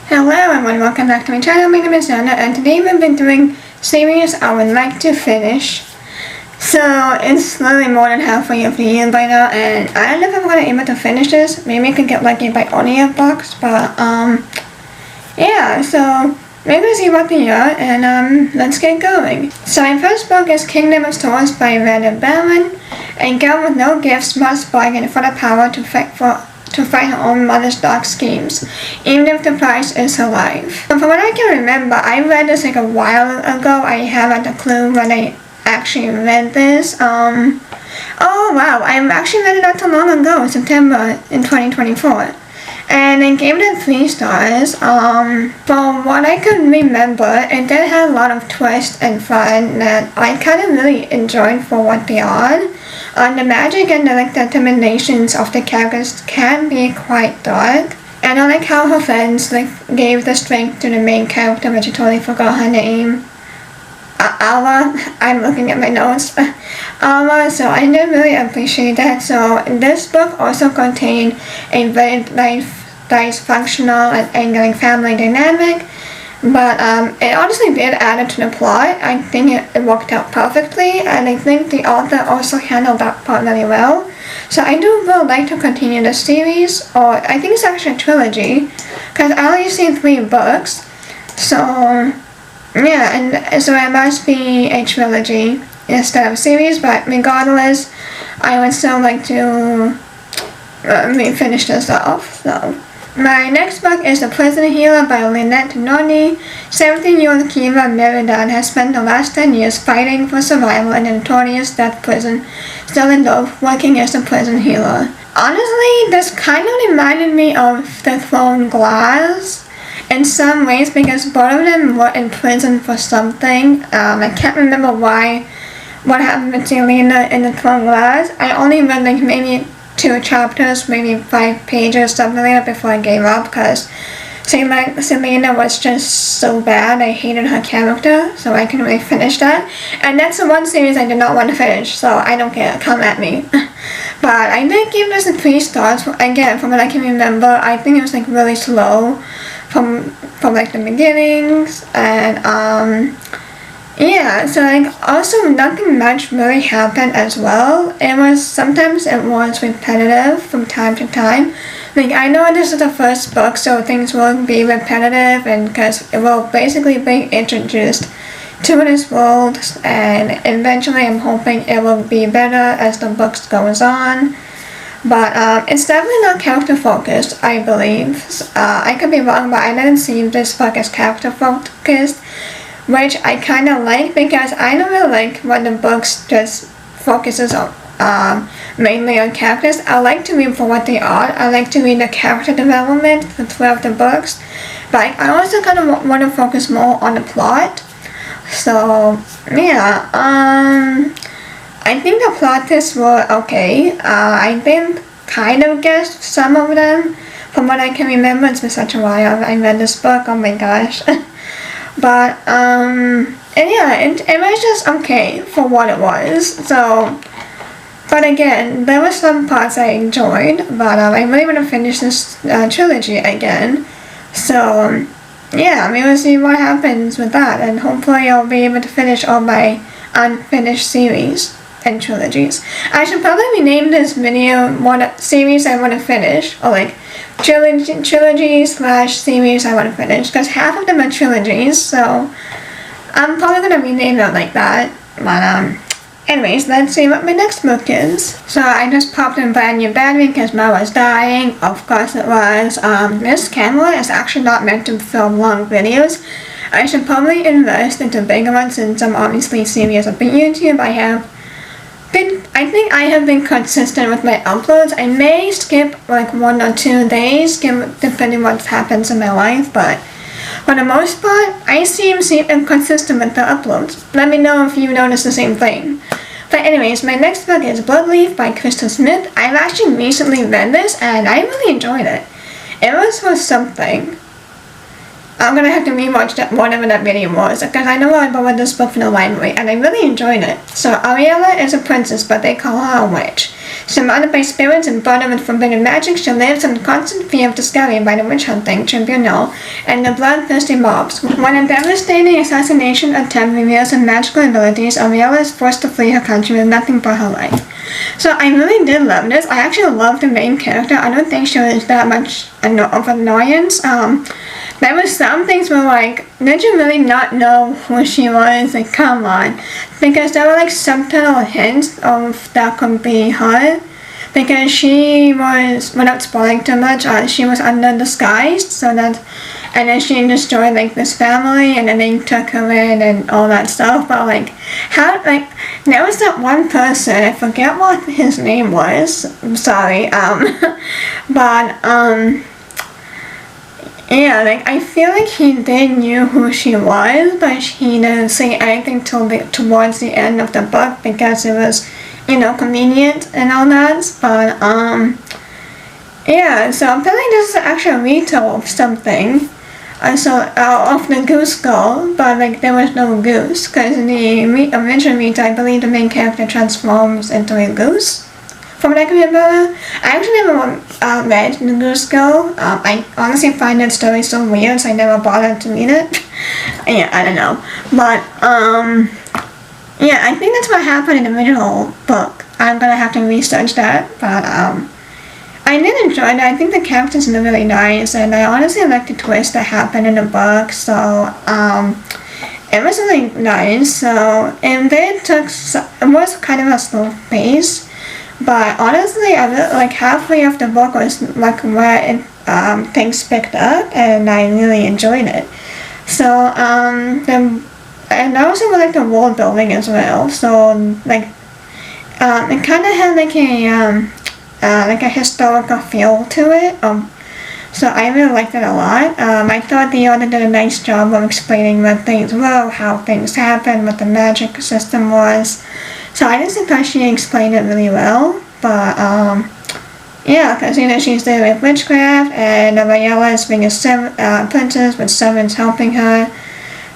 Hello everyone, welcome back to my channel. My name is Nana and today we've been doing series I would like to finish. So it's literally more than halfway of the year by now and I don't know if I'm going to be able to finish this. Maybe I can get lucky by audiobook, but yeah, so maybe we'll see about the year and let's get going. So my first book is Kingdom of Swords by Random Baron. A girl with no gifts must bargain for the power to fight her own mother's dark schemes, even if the price is her life. From what I can remember, I read this like a while ago. I haven't a clue when I actually read this. Oh wow, I actually read it not too long ago, September in 2024. And I gave it 3 stars. From what I could remember, it did have a lot of twists and fun that I kind of really enjoyed for what they are. The magic and the determinations of the characters can be quite dark. And I like how her friends gave the strength to the main character, which I totally forgot her name. Alma. I'm looking at my notes. Alma, so I did really appreciate that. So this book also contained a very nice functional and angering family dynamic. But it honestly did add it to the plot. I think it worked out perfectly, and I think the author also handled that part really well. So I do really like to continue the series, or I think it's actually a trilogy, because I only seen 3 books. So yeah, and so it must be a trilogy instead of a series, but regardless, I would still like to finish this off. So my next book is The Prison Healer by Lynette Noni. 17-year-old Kiva Meridan has spent the last 10 years fighting for survival in a notorious death prison, still in love, working as a prison healer. Honestly, this kind of reminded me of The Throne Glass in some ways, because both of them were in prison for something. I can't remember what happened with Selena in The Throne Glass. I only read maybe 2 chapters, maybe 5 pages, something like that before I gave up, because Selena was just so bad. I hated her character, so I couldn't really finish that. And that's the one series I did not want to finish, so I don't care, come at me. But I did give this 3 stars. Again, from what I can remember, I think it was really slow from the beginnings, and yeah, so also nothing much really happened as well. Sometimes it was repetitive from time to time. I know this is the first book, so things will be repetitive, and because it will basically be introduced to this world, and eventually I'm hoping it will be better as the book goes on. But it's definitely not character focused, I believe. I could be wrong, but I didn't see this book as character focused, which I kind of like, because I don't really like when the books just focuses on mainly on characters. I like to read for what they are. I like to read the character development throughout the books, but I also kind of want to focus more on the plot. So yeah, I think the plot twists were okay. I did kind of guess some of them. From what I can remember, it's been such a while I read this book, oh my gosh. But, and yeah, it was just okay for what it was. So, but again, there were some parts I enjoyed, but I really want to finish this trilogy again. So, yeah, we'll see what happens with that, and hopefully I'll be able to finish all my unfinished series and trilogies. I should probably rename this video what series I want to finish, or trilogy/series I want to finish, because half of them are trilogies, so I'm probably going to rename them like that. But anyways, let's see what my next book is. So I just popped in brand new battery because mine was dying. Of course it was. This camera is actually not meant to film long videos. I should probably invest into bigger ones, since I'm obviously serious about YouTube. I think I have been consistent with my uploads. I may skip 1 or 2 days, depending what happens in my life, but for the most part, I seem consistent with the uploads. Let me know if you notice the same thing. But anyways, my next book is Bloodleaf by Crystal Smith. I've actually recently read this, and I really enjoyed it. It was for something. I'm gonna have to rewatch whatever that video was, because I know I borrowed this book from the library and I really enjoyed it. So Ariella is a princess, but they call her a witch. Surrounded by spirits and burdened with forbidden magic, she lives in constant fear of discovery by the witch-hunting tribunal and the bloodthirsty mobs. When a devastating assassination attempt reveals her magical abilities, Ariella is forced to flee her country with nothing but her life. So I really did love this. I actually love the main character. I don't think she was that much of annoyance. There were some things where like, did you really not know who she was? Like, come on. Because there were like subtle hints of that could be her. Because she was, without spoiling too much, she was under disguise, so that, and then she destroyed like this family, and then they took her in and all that stuff. But like, how, like, there was that one person, I forget what his name was, I'm sorry, but yeah, like, I feel like he did knew who she was, but he didn't say anything towards the end of the book because it was, you know, convenient and all that. But yeah, so I'm feeling this is actually a retell of something. Of the goose girl, but like there was no goose, because in the original retell, I believe the main character transforms into a goose. From what I can remember, I actually never read The Goose Girl. I honestly find that story so weird, so I never bothered to read it. Yeah, I don't know. But, yeah, I think that's what happened in the original book. I'm gonna have to research that, but, I did enjoy it. I think the characters are really nice, and I honestly like the twist that happened in the book, so, it was really nice. So, and it was kind of a slow pace. But honestly, I really, like halfway of the book was like where things picked up, and I really enjoyed it. So and I also really like the world building as well. So like it kind of had like a historical feel to it. So I really liked it a lot. I thought the author did a nice job of explaining what things were, how things happened, what the magic system was. So I just thought she explained it really well, but yeah, because you know she's there with witchcraft, and Ariella is being a princess with servants helping her.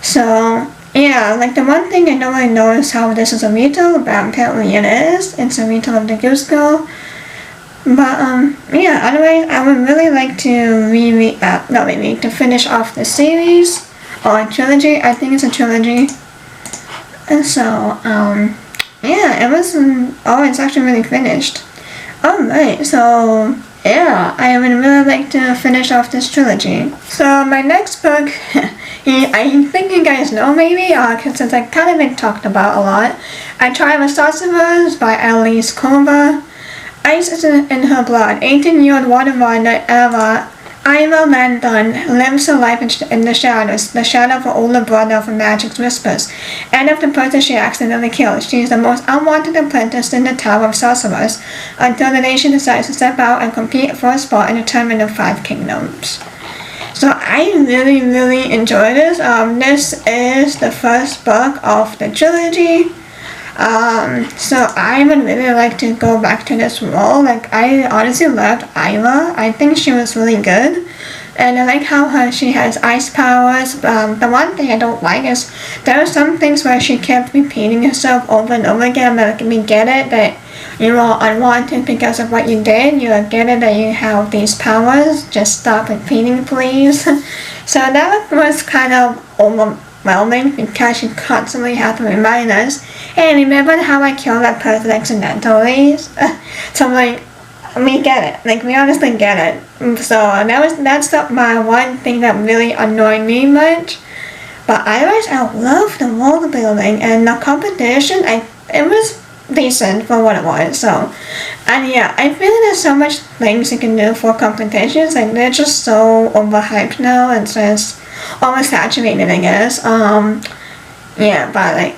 So yeah, like the one thing I don't really know is how this is a retell, but apparently it is. It's a retell of the Goose Girl. But yeah, otherwise I would really like to to finish off the series or a trilogy. I think it's a trilogy. And so yeah, it was, it's actually really finished. Alright, so, yeah, I would really like to finish off this trilogy. So, my next book, I think you guys know maybe, because it's like kind of been talked about a lot. I Tried with Sorcerers by Alice Culver. Ice is in her blood. 18-year-old water runner Ira Landon lives her life in the shadows, the shadow of her older brother of Magic's whispers, and of the person she accidentally killed. She is the most unwanted apprentice in the Tower of Sorcerers, until the day she decides to step out and compete for a spot in the Tournament of Five Kingdoms. So I really, really enjoy this. This is the first book of the trilogy. So I would really like to go back to this role. Like, I honestly loved Ira. I think she was really good. And I like how she has ice powers. The one thing I don't like is there are some things where she kept repeating herself over and over again. Like, we get it that you are unwanted because of what you did. You get it that you have these powers. Just stop repeating, please. So that was kind of overwhelming because she constantly had to remind us, hey, remember how I killed that person accidentally? So I'm like, we get it. Like, we honestly get it. So that's my one thing that really annoyed me much. But otherwise, I love the world building, and the competition, it was decent for what it was. So, and yeah, I feel there's so much things you can do for competitions. Like, they're just so overhyped now. It's just oversaturated, I guess. Yeah, but like,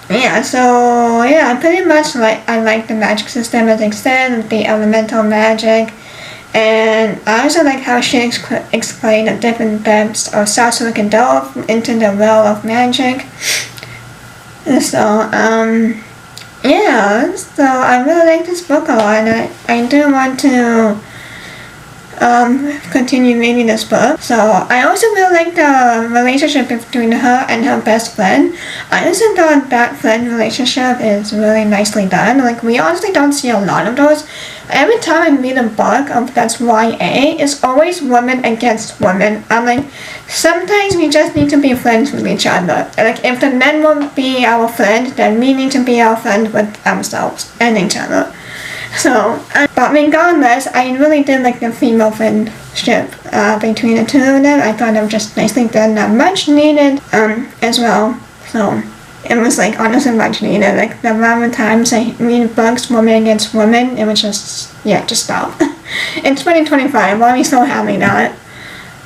yeah, so yeah, pretty much like I like the magic system as I said, with the elemental magic, and I also like how she explained the different depths of sorcerer can delve into the realm of magic. So yeah, so I really like this book a lot, and I do want to continue reading this book. So I also really like the relationship between her and her best friend. I also thought that friend relationship is really nicely done. Like, we honestly don't see a lot of those. Every time I read a book that's YA, it's always women against women. I'm like, sometimes we just need to be friends with each other. Like, if the men won't be our friend, then we need to be our friend with ourselves and each other. So, but regardless, I really did like the female friendship between the two of them. I thought it was just nicely done, not much needed as well. So, it was like honestly much needed. Like, the amount of times I read books, woman against woman, it was just, yeah, just stop. It's 2025, why are we so having that?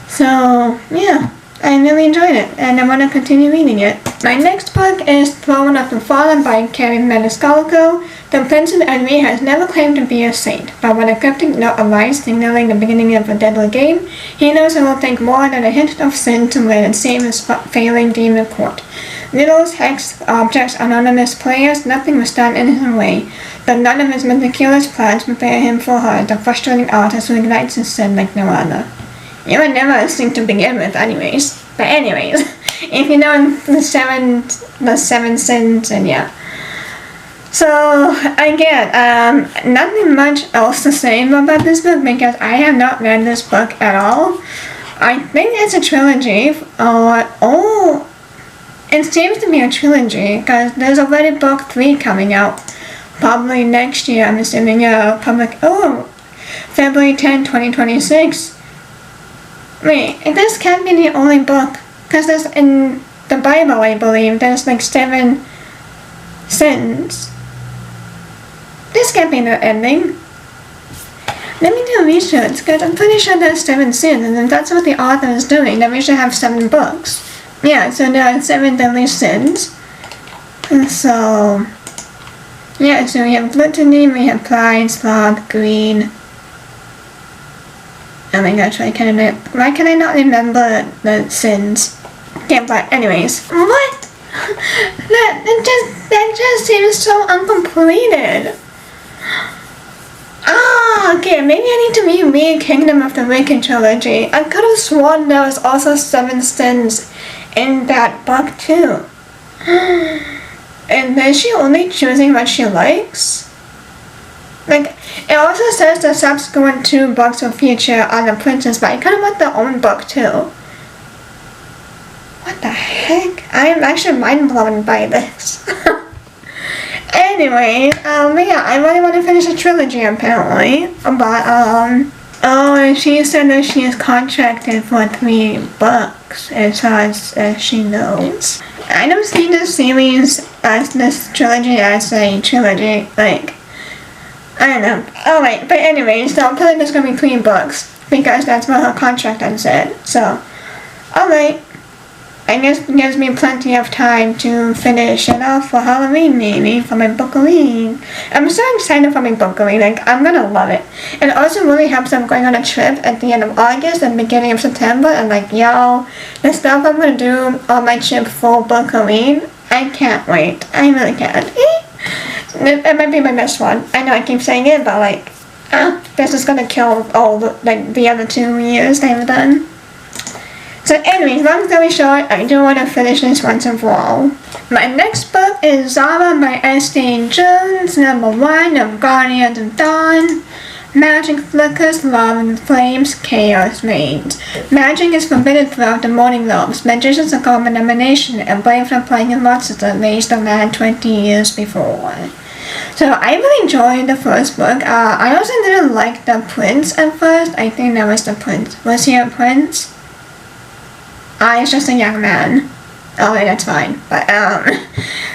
So, yeah, I really enjoyed it, and I want to continue reading it. My next book is Throne of the Fallen by Carrie Maniscalco. The Prince of Envy has never claimed to be a saint, but when a cryptic note arrives signaling the beginning of a deadly game, he knows it will take more than a hint of sin to win and save his failing demon court. Riddles, hexes, objects, anonymous players, nothing was done in his way, but none of his meticulous plans prepare him for her, the frustrating artist who ignites his sin like no other. You were never a saint to begin with anyways. But anyways, if you know the seven sins, and yeah. So, again, nothing much else to say about this book because I have not read this book at all. I think it's a trilogy. It seems to be a trilogy because there's already book 3 coming out. Probably next year, I'm assuming, February 10, 2026. Wait, this can't be the only book. Because there's, in the Bible, I believe, there's like 7 sins. This can't be the ending. Let me do research, because I'm pretty sure there's 7 sins, and if that's what the author is doing, then we should have 7 books. Yeah, so there are 7 deadly sins. And so, yeah, so we have gluttony, we have pride, sloth, greed. Oh my gosh, why can I not remember the sins? Yeah, but anyways. What? That just seems so uncompleted. Okay, maybe I need to reread Kingdom of the Wicked trilogy. I could have sworn there was also 7 sins in that book too. And is she only choosing what she likes? Like, it also says the subsequent 2 books will feature other princes, but I kind of want their own book too. What the heck? I'm actually mind blown by this. Anyway, yeah, I really want to finish the trilogy apparently, but, she said that she is contracted for 3 books, as far as she knows. I don't see this series as this trilogy as a trilogy, like, I don't know. Alright, but anyways, so apparently there's gonna be 3 books, because that's what her contract had said, so, alright. I guess it gives me plenty of time to finish it off for Halloween, maybe, for my book-a-week. I'm so excited for my book-a-week, like, I'm gonna love it. And it also really helps I'm going on a trip at the end of August and beginning of September, and like, y'all, the stuff I'm gonna do on my trip for book-a-week, I can't wait. I really can't. It might be my best one. I know I keep saying it, but like, this is gonna kill all the other 2 years I've done. So anyways, long story short, I do want to finish this once and for all. My next book is Zara by S.D. Jones, #1 of Guardians of Dawn. Magic flickers, love and flames, chaos reigns. Magic is forbidden throughout the Morning Realms. Magicians are called elimination and blamed for playing a monster that raised the land 20 years before. So I really enjoyed the first book. I also didn't like the prince at first. I think that was the prince. Was he a prince? He's just a young man. Oh, wait, that's fine. But,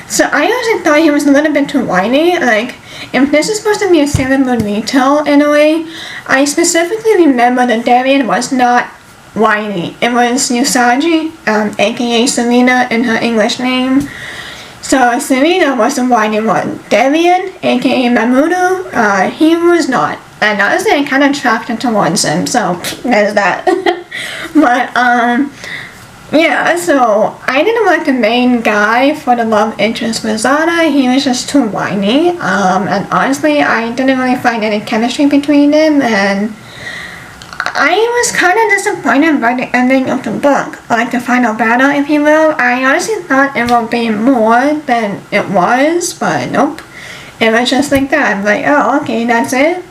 so I also thought he was a little bit too whiny. Like, if this is supposed to be a Sailor Moon retell in a way, I specifically remember that Devian was not whiny. It was Usagi, aka Serena in her English name. So Serena was the whiny one. Devian, aka Mamoru, he was not. And honestly, I kind of attracted towards him, so there's that. But, yeah, so I didn't like the main guy for the love interest with Zara. He was just too whiny. And honestly, I didn't really find any chemistry between them. And I was kind of disappointed by the ending of the book, like the final battle, if you will. I honestly thought it would be more than it was, but nope. It was just like that. I'm like, oh, okay, that's it.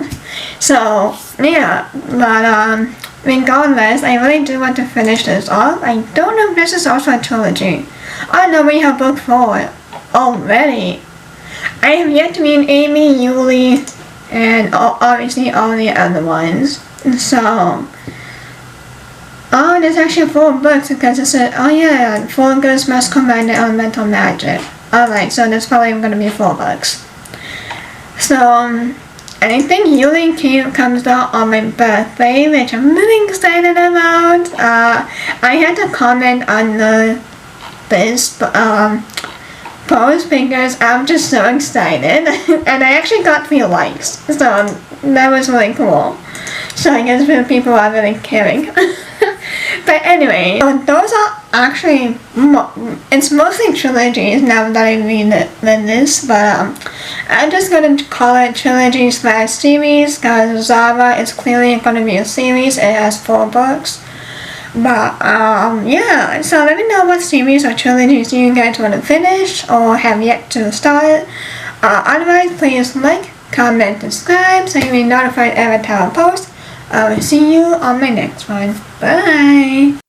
So, yeah, but, regardless, I really do want to finish this off. I don't know if this is also a trilogy. I know we have book 4 already. I have yet to meet Amy, Yuli, and obviously all the other ones. So, oh, there's actually 4 books because it said, oh yeah, 4 girls must combine their elemental magic. Alright, so there's probably going to be 4 books. So, and I think Yuli comes out on my birthday, which I'm really excited about. I had to comment on this post because I'm just so excited, and I actually got 3 likes, so that was really cool. So I guess people are really caring. But anyway, those are actually, it's mostly trilogies now that I read this, but I'm just going to call it trilogy/series because Zara is clearly going to be a series. It has 4 books. But yeah, so let me know what series or trilogies you guys want to finish or have yet to start. Otherwise, please like, comment, subscribe so you'll be notified every time I post. I will see you on my next one. Bye!